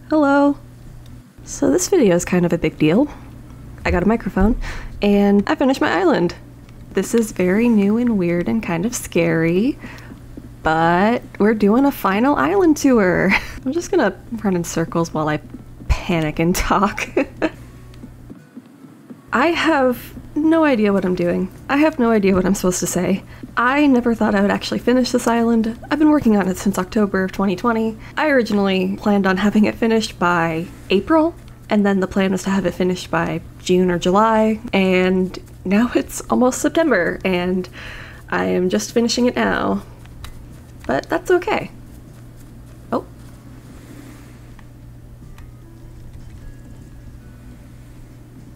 Hello! So this video is kind of a big deal. I got a microphone and I finished my island. This is very new and weird and kind of scary, but we're doing a final island tour. I'm just gonna run in circles while I panic and talk. I have no idea what I'm doing. I have no idea what I'm supposed to say. I never thought I would actually finish this island. I've been working on it since October of 2020. I originally planned on having it finished by April, and then the plan was to have it finished by June or July, and now it's almost September, and I am just finishing it now. But that's okay. Oh.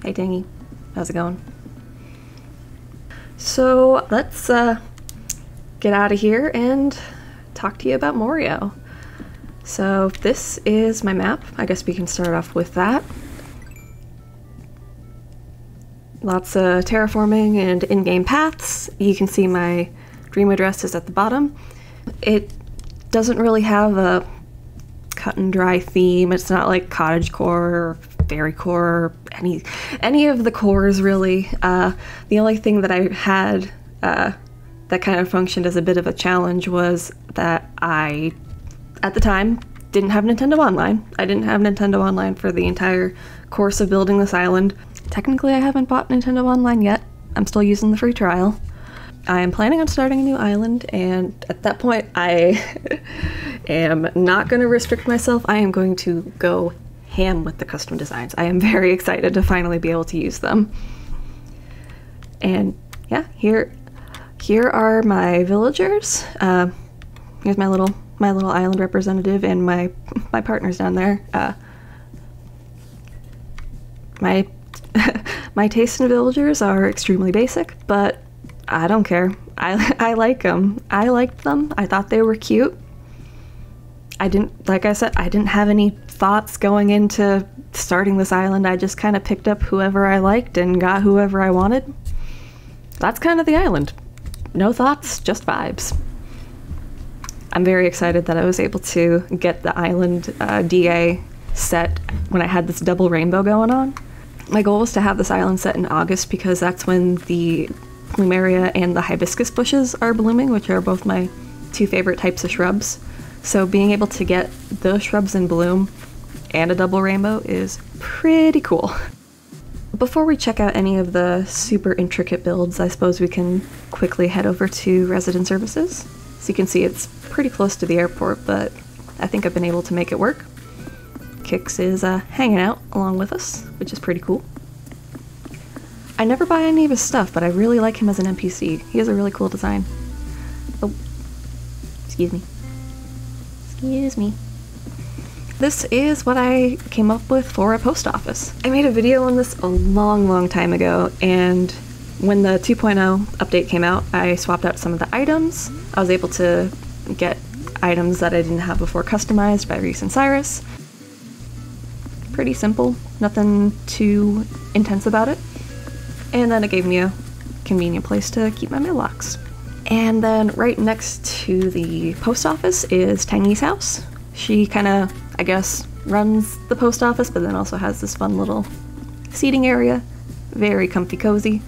Hey Tangy, how's it going? So let's get out of here and talk to you about Morioh. So this is my map. I guess we can start off with that. Lots of terraforming and in-game paths. You can see my dream address is at the bottom. It doesn't really have a cut and dry theme. It's not like cottagecore or fairycore or any of the cores really. The only thing that I had that kind of functioned as a bit of a challenge was that I, at the time, didn't have Nintendo Online. I didn't have Nintendo Online for the entire course of building this island. Technically, I haven't bought Nintendo Online yet. I'm still using the free trial. I am planning on starting a new island, and at that point, I am not going to restrict myself. I am going to go ham with the custom designs. I am very excited to finally be able to use them. And yeah, here are my villagers. Here's my little island representative and my partners down there. My taste in villagers are extremely basic, but I don't care. I like them. I liked them. I thought they were cute. Like I said, I didn't have any thoughts going into starting this island. I just kind of picked up whoever I liked and got whoever I wanted. That's kind of the island. No thoughts, just vibes. I'm very excited that I was able to get the island DA set when I had this double rainbow going on. My goal was to have this island set in August because that's when the plumeria and the hibiscus bushes are blooming, which are both my two favorite types of shrubs. So being able to get those shrubs in bloom and a double rainbow is pretty cool. Before we check out any of the super intricate builds, I suppose we can quickly head over to resident services. So you can see it's pretty close to the airport, but I think I've been able to make it work. Kix is hanging out along with us, which is pretty cool. I never buy any of his stuff, but I really like him as an NPC. He has a really cool design. Oh, excuse me. Excuse me. This is what I came up with for a post office. I made a video on this a long time ago, and when the 2.0 update came out, I swapped out some of the items. I was able to get items that I didn't have before customized by Reese and Cyrus. Pretty simple, nothing too intense about it. And then it gave me a convenient place to keep my mailbox. And then right next to the post office is Tangy's house. She kind of, I guess, runs the post office, but then also has this fun little seating area. Very comfy cozy.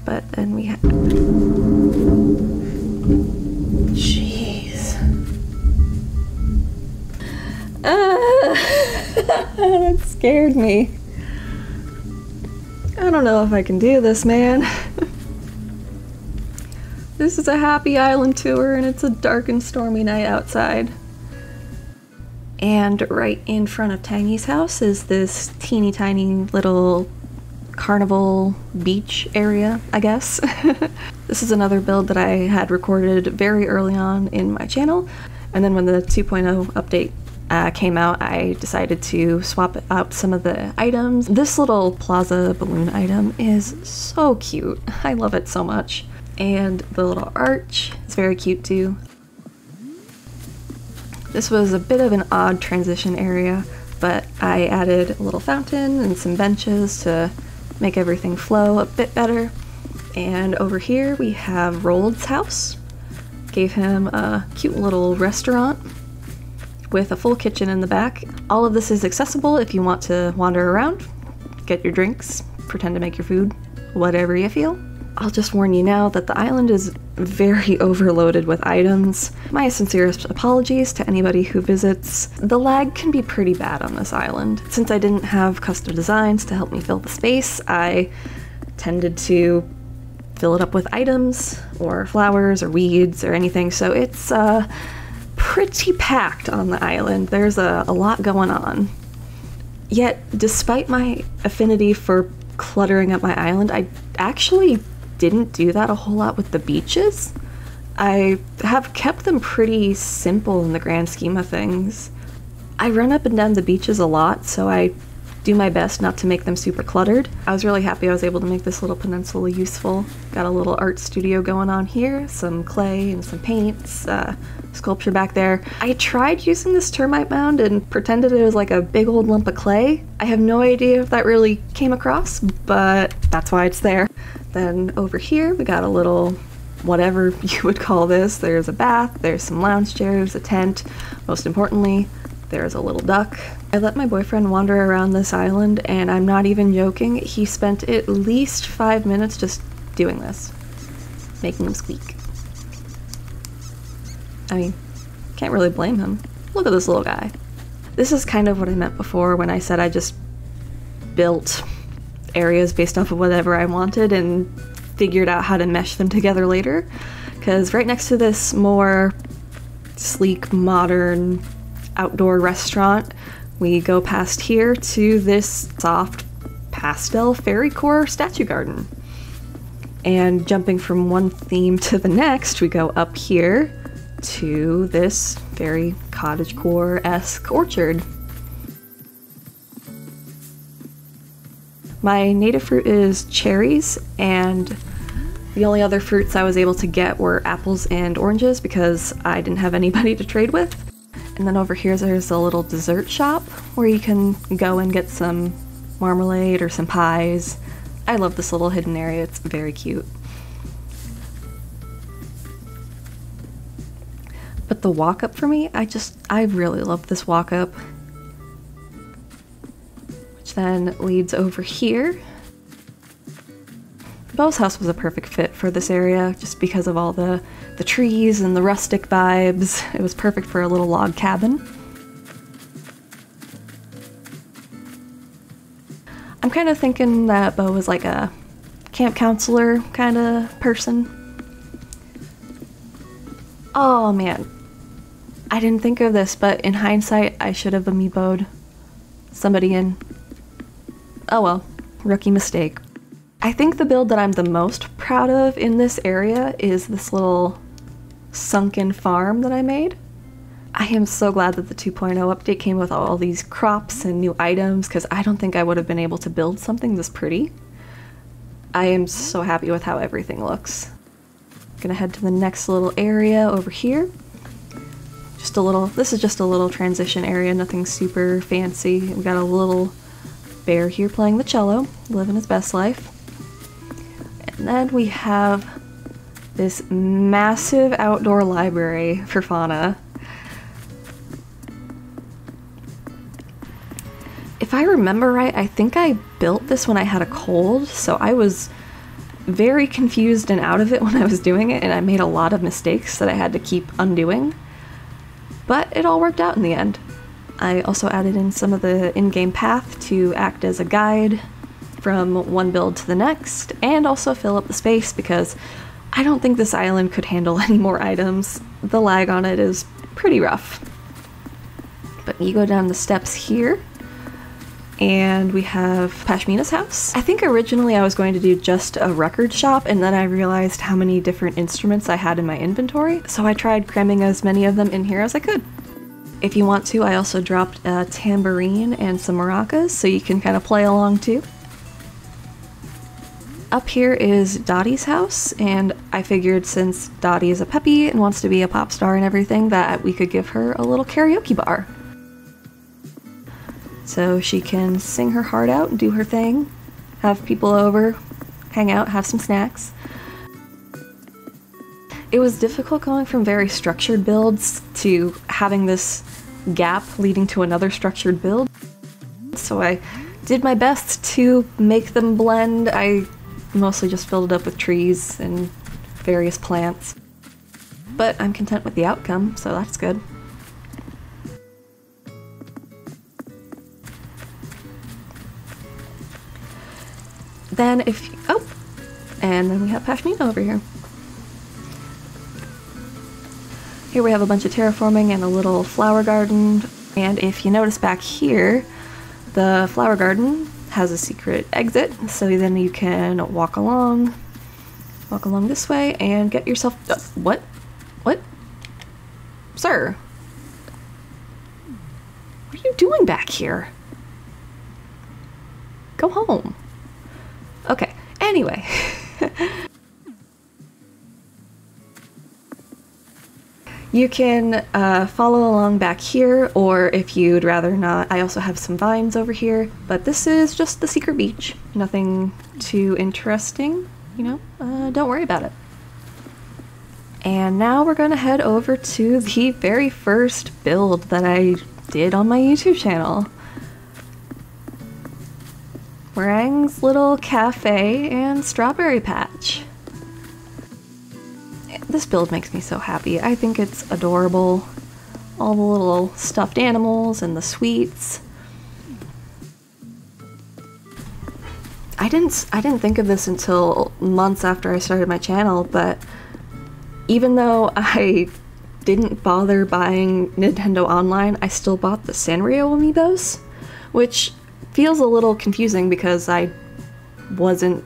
But then we have... Jeez. That scared me. I don't know if I can do this, man. This is a happy island tour, and it's a dark and stormy night outside. And right in front of Tangy's house is this teeny tiny little carnival beach area, I guess. This is another build that I had recorded very early on in my channel, and then when the 2.0 update came out, I decided to swap out some of the items. This little plaza balloon item is so cute. I love it so much. And the little arch is very cute too. This was a bit of an odd transition area, but I added a little fountain and some benches to make everything flow a bit better. And over here we have Rold's house. Gave him a cute little restaurant with a full kitchen in the back. All of this is accessible if you want to wander around, get your drinks, pretend to make your food, whatever you feel. I'll just warn you now that the island is very overloaded with items. My sincerest apologies to anybody who visits. The lag can be pretty bad on this island. Since I didn't have custom designs to help me fill the space, I tended to fill it up with items or flowers or weeds or anything, so it's pretty packed on the island. There's a lot going on. Yet, despite my affinity for cluttering up my island, I actually didn't do that a whole lot with the beaches. I have kept them pretty simple in the grand scheme of things. I run up and down the beaches a lot, so I do my best not to make them super cluttered. I was really happy I was able to make this little peninsula useful. Got a little art studio going on here, some clay and some paints, sculpture back there. I tried using this termite mound and pretended it was like a big old lump of clay. I have no idea if that really came across, but that's why it's there. Then over here we got a little whatever you would call this. There's a bath, there's some lounge chairs, a tent. Most importantly, there's a little duck. I let my boyfriend wander around this island, and I'm not even joking, he spent at least 5 minutes just doing this, making them squeak. I mean, can't really blame him. Look at this little guy. This is kind of what I meant before when I said I just built areas based off of whatever I wanted and figured out how to mesh them together later. Because right next to this more sleek, modern, outdoor restaurant, we go past here to this soft pastel fairy core statue garden. And jumping from one theme to the next, we go up here to this very cottagecore-esque orchard. My native fruit is cherries, and the only other fruits I was able to get were apples and oranges because I didn't have anybody to trade with. And then over here there's a little dessert shop where you can go and get some marmalade or some pies. I love this little hidden area, it's very cute. But the walk up for me, I really love this walk up. Which then leads over here. Beau's house was a perfect fit for this area just because of all the trees and the rustic vibes. It was perfect for a little log cabin. I'm kind of thinking that Beau was like a camp counselor kind of person. Oh man, I didn't think of this, but in hindsight, I should have amiiboed somebody in. Oh well, rookie mistake. I think the build that I'm the most proud of in this area is this little sunken farm that I made. I am so glad that the 2.0 update came with all these crops and new items because I don't think I would have been able to build something this pretty. I am so happy with how everything looks. Gonna head to the next little area over here. This is just a little transition area, nothing super fancy. We got a little bear here playing the cello, living his best life. And then we have this massive outdoor library for fauna. If I remember right, I think I built this when I had a cold, so I was very confused and out of it when I was doing it, and I made a lot of mistakes that I had to keep undoing. But it all worked out in the end. I also added in some of the in-game path to act as a guide from one build to the next, and also fill up the space because I don't think this island could handle any more items. The lag on it is pretty rough. But you go down the steps here, and we have Pashmina's house. I think originally I was going to do just a record shop, and then I realized how many different instruments I had in my inventory, so I tried cramming as many of them in here as I could. If you want to, I also dropped a tambourine and some maracas, so you can kind of play along too. Up here is Dottie's house, and I figured since Dottie is a peppy and wants to be a pop star and everything that we could give her a little karaoke bar. So she can sing her heart out and do her thing, have people over, hang out, have some snacks. It was difficult going from very structured builds to having this gap leading to another structured build. So I did my best to make them blend. I mostly just filled it up with trees and various plants. But I'm content with the outcome, so that's good. Then and then we have Pashmina over here. Here we have a bunch of terraforming and a little flower garden. And if you notice back here, the flower garden has a secret exit, so then you can walk along this way and get yourself, what? Sir? What are you doing back here? Go home. Okay, anyway. You can follow along back here, or if you'd rather not, I also have some vines over here, but this is just the secret beach. Nothing too interesting, you know, don't worry about it. And now we're gonna head over to the very first build that I did on my YouTube channel. Meringue's little cafe and strawberry patch. This build makes me so happy. I think it's adorable. All the little stuffed animals and the sweets. I didn't think of this until months after I started my channel, but even though I didn't bother buying Nintendo Online, I still bought the Sanrio amiibos, which feels a little confusing because I wasn't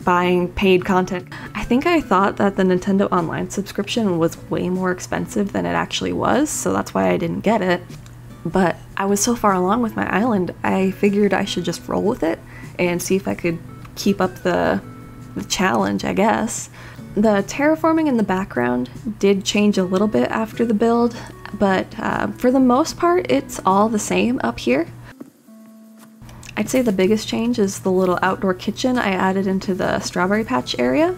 buying paid content. I think I thought that the Nintendo Online subscription was way more expensive than it actually was, so that's why I didn't get it. But I was so far along with my island, I figured I should just roll with it and see if I could keep up the challenge, I guess. The terraforming in the background did change a little bit after the build, but for the most part, it's all the same up here. I'd say the biggest change is the little outdoor kitchen I added into the strawberry patch area.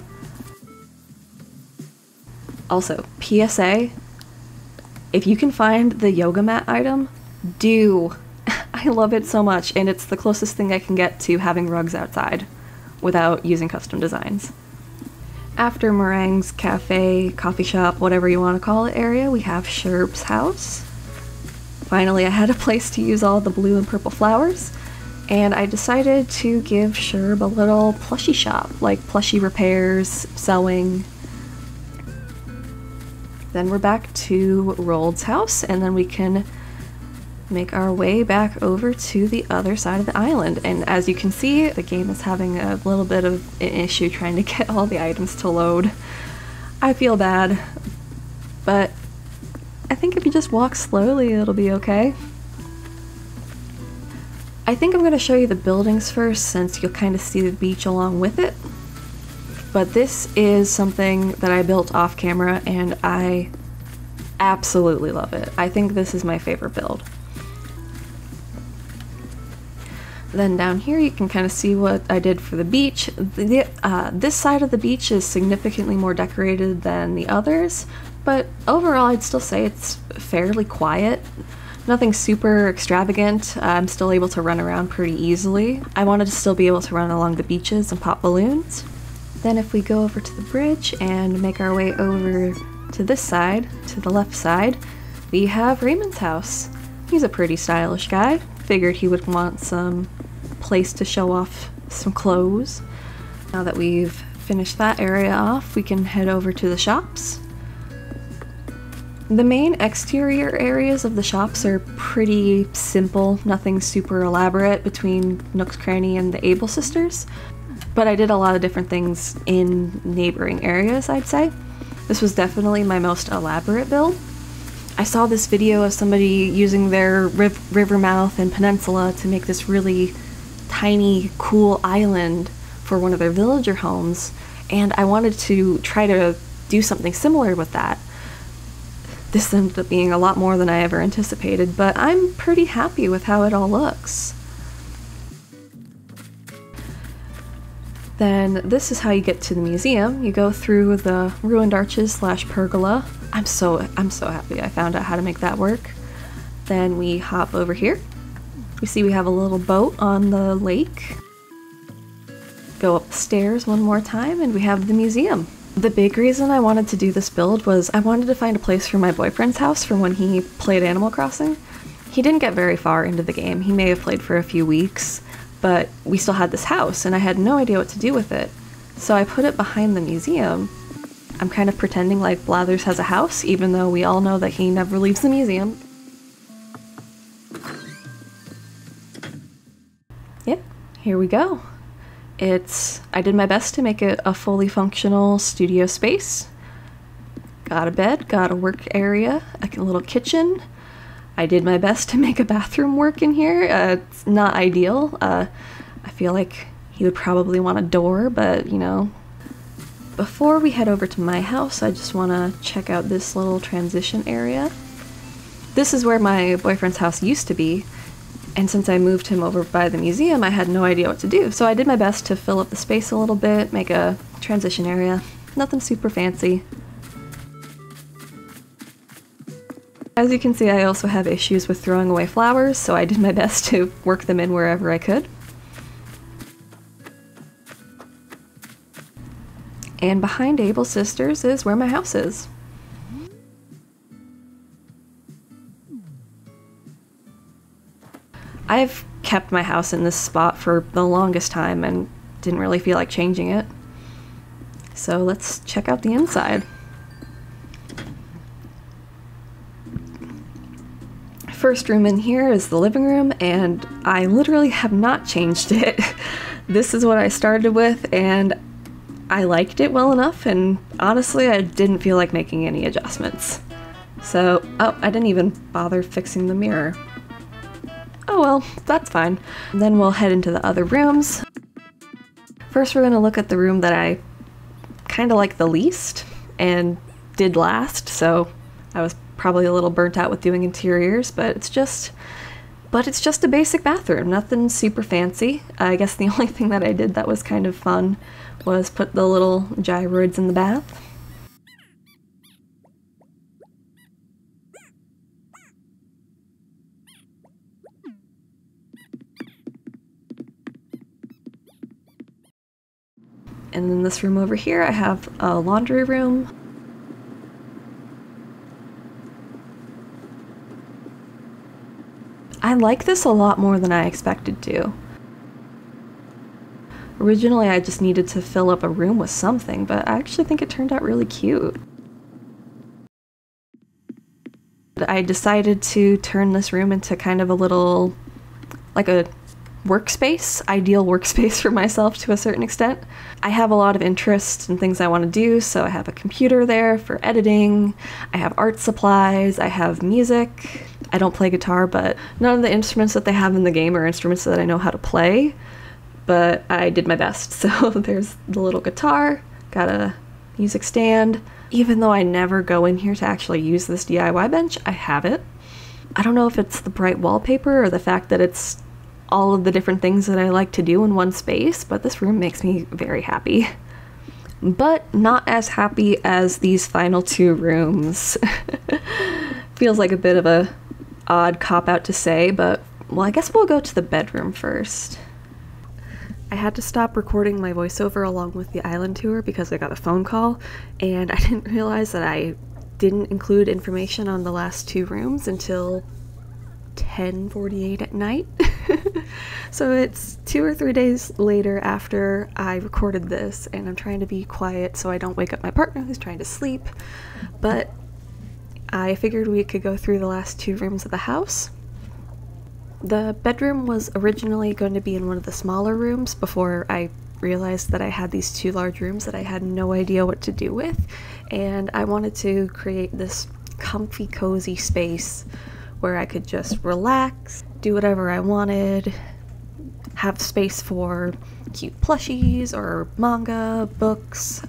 Also, PSA, if you can find the yoga mat item, do. I love it so much, and it's the closest thing I can get to having rugs outside without using custom designs. After Meringue's cafe, coffee shop, whatever you want to call it area, we have Sherb's house. Finally, I had a place to use all the blue and purple flowers. And I decided to give Sherb a little plushie shop, like plushie repairs, sewing. Then we're back to Rold's house, and then we can make our way back over to the other side of the island. And as you can see, the game is having a little bit of an issue trying to get all the items to load. I feel bad, but I think if you just walk slowly, it'll be okay. I think I'm going to show you the buildings first, since you'll kind of see the beach along with it. But this is something that I built off camera, and I absolutely love it. I think this is my favorite build. Then down here you can kind of see what I did for the beach. This side of the beach is significantly more decorated than the others, but overall I'd still say it's fairly quiet. Nothing super extravagant. I'm still able to run around pretty easily. I wanted to still be able to run along the beaches and pop balloons. Then if we go over to the bridge and make our way over to this side, to the left side, we have Raymond's house. He's a pretty stylish guy. Figured he would want some place to show off some clothes. Now that we've finished that area off, we can head over to the shops. The main exterior areas of the shops are pretty simple, nothing super elaborate between Nook's Cranny and the Able Sisters, but I did a lot of different things in neighboring areas, I'd say. This was definitely my most elaborate build. I saw this video of somebody using their river mouth and peninsula to make this really tiny, cool island for one of their villager homes, and I wanted to try to do something similar with that. This ended up being a lot more than I ever anticipated, but I'm pretty happy with how it all looks. Then this is how you get to the museum. You go through the ruined arches / pergola. I'm so happy I found out how to make that work. Then we hop over here. You see we have a little boat on the lake. Go up the stairs one more time and we have the museum. The big reason I wanted to do this build was I wanted to find a place for my boyfriend's house from when he played Animal Crossing. He didn't get very far into the game. He may have played for a few weeks, but we still had this house and I had no idea what to do with it. So I put it behind the museum. I'm kind of pretending like Blathers has a house, even though we all know that he never leaves the museum. Yep, here we go. I did my best to make it a fully functional studio space. Got a bed, got a work area, a little kitchen. I did my best to make a bathroom work in here. It's not ideal. I feel like he would probably want a door, but you know. Before we head over to my house, I just want to check out this little transition area. This is where my boyfriend's house used to be, and since I moved him over by the museum, I had no idea what to do. So I did my best to fill up the space a little bit, make a transition area. Nothing super fancy. As you can see, I also have issues with throwing away flowers, so I did my best to work them in wherever I could. And behind Abel's sisters is where my house is. I've kept my house in this spot for the longest time and didn't really feel like changing it. So let's check out the inside. First room in here is the living room, and I literally have not changed it. This is what I started with, and I liked it well enough, and honestly I didn't feel like making any adjustments. So, oh, I didn't even bother fixing the mirror. Oh well, that's fine. Then we'll head into the other rooms. First we're gonna look at the room that I kinda like the least, and did last, so I was probably a little burnt out with doing interiors, but it's just a basic bathroom, nothing super fancy. I guess the only thing that I did that was kind of fun was put the little gyroids in the bath. And in this room over here I have a laundry room. I like this a lot more than I expected to. Originally I just needed to fill up a room with something, but I actually think it turned out really cute. I decided to turn this room into kind of a little, like a workspace, ideal workspace for myself to a certain extent. I have a lot of interests and things I want to do, so I have a computer there for editing, I have art supplies, I have music. I don't play guitar, but none of the instruments that they have in the game are instruments that I know how to play, but I did my best. So there's the little guitar, got a music stand. Even though I never go in here to actually use this DIY bench, I have it. I don't know if it's the bright wallpaper or the fact that it's all of the different things that I like to do in one space, but this room makes me very happy. But not as happy as these final two rooms. Feels like a bit of a odd cop-out to say, but well, I guess we'll go to the bedroom first. I had to stop recording my voiceover along with the island tour because I got a phone call, and I didn't realize that I didn't include information on the last two rooms until 10:48 at night. So it's 2 or 3 days later after I recorded this, and I'm trying to be quiet so I don't wake up my partner who's trying to sleep, but I figured we could go through the last two rooms of the house. The bedroom was originally going to be in one of the smaller rooms before I realized that I had these two large rooms that I had no idea what to do with, and I wanted to create this comfy, cozy space where I could just relax, do whatever I wanted, have space for cute plushies or manga, books.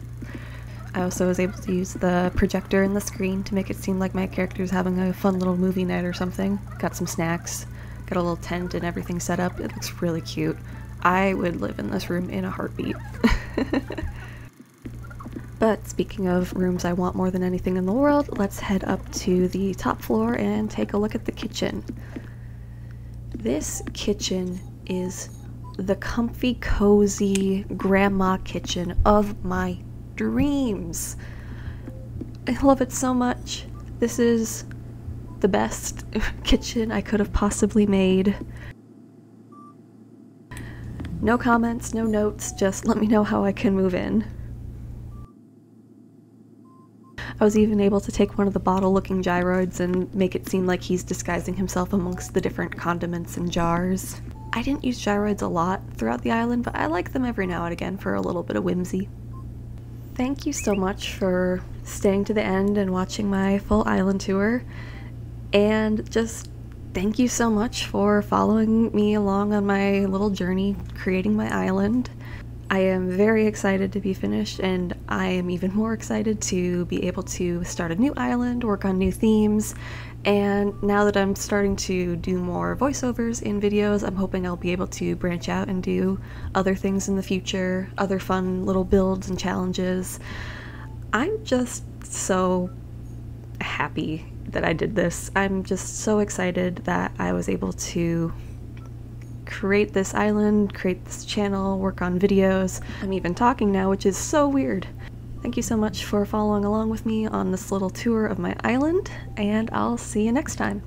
I also was able to use the projector in the screen to make it seem like my character's having a fun little movie night or something. Got some snacks, got a little tent and everything set up. It looks really cute. I would live in this room in a heartbeat. But speaking of rooms I want more than anything in the world, let's head up to the top floor and take a look at the kitchen. This kitchen is the comfy, cozy grandma kitchen of my dreams. I love it so much. This is the best kitchen I could have possibly made. No comments, no notes, just let me know how I can move in. I was even able to take one of the bottle-looking gyroids and make it seem like he's disguising himself amongst the different condiments and jars. I didn't use gyroids a lot throughout the island, but I like them every now and again for a little bit of whimsy. Thank you so much for staying to the end and watching my full island tour, and just thank you so much for following me along on my little journey creating my island. I am very excited to be finished, and I am even more excited to be able to start a new island, work on new themes, and now that I'm starting to do more voiceovers in videos, I'm hoping I'll be able to branch out and do other things in the future, other fun little builds and challenges. I'm just so happy that I did this. I'm just so excited that I was able to create this island, create this channel, work on videos. I'm even talking now, which is so weird. Thank you so much for following along with me on this little tour of my island, and I'll see you next time.